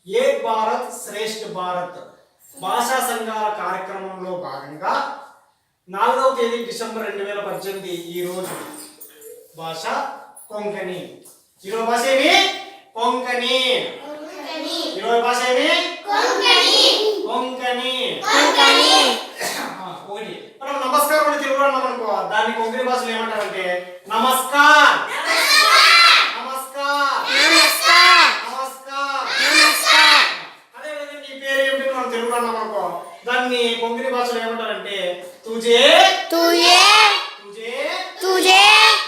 ఏక్ భారత్ శ్రేష్ఠ భారత్ భాషా సంఘాల కార్యక్రమంలో భాగంగా 4వ తేదీ డిసెంబర్ 2018 ఈ రోజు భాష కొంకణి. ఈరోజు భాష ఏమి? కొంకణి. ఈరోజు భాష ఏమి? కొంకణి. ఒకటి మనం నమస్కారం అని తెలుగులో అన్నాం అనుకో, దాన్ని కొంకణి భాషలో ఏమంటారంటే నమస్కార్. దాన్ని కొంకణి భాషలో ఏమంటారంటే తుజే తుజే తుజే తుజే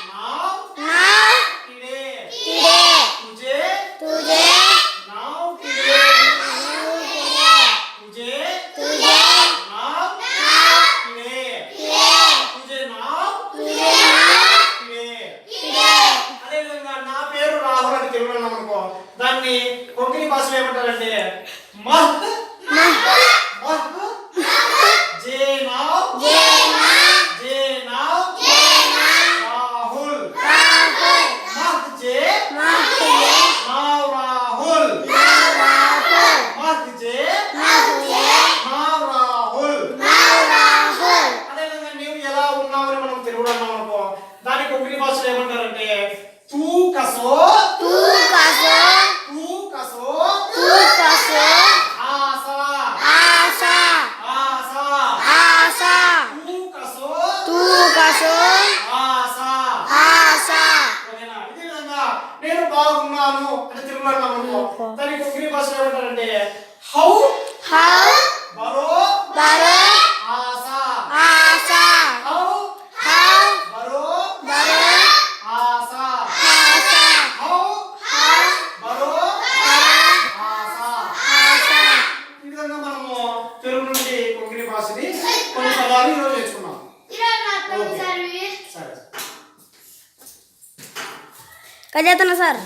నావ్ నావ్ కిడే కిడే తుజే తుజే నావ్ కిడే తుజే తుజే నావ్ నావ్ కిడే కిడే తుజే నావ్ తుజే నావ్ కిడే కిడే. అదే విధంగా నా పేరు రాహుల్ అని తెలుగులో అన్నాం అనుకో, దాన్ని కొంకణి భాషలో ఏమంటారంటే మహ్ దాని కొంకణి భాషలో ఏమంటారంటే తూ కసో తూ కసో తూ కసో తూ కసో ఆసా ఆసా ఆసా ఆసా తూ కసో తూ కసో ఆసా ఆసా. ఓకేనా? ఇదే విధంగా నేను బాగున్నాను అంటే తెలుగులో అన్నామనుకో, దాని కొంకణి భాషలో ఏమంటారంటే హౌ హౌ బరో బరో ఆసా ఆసా హౌ హౌ బరో బరో ఆసా ఆసా హౌ హౌ బరో ఆసా ఆసా. ఈ విధంగా మనము తెలుగు నుండి కొంకణి భాషని కొన్ని పదాలు ఈరోజు నేర్చుకున్నాం. సరే కజాతన సార్.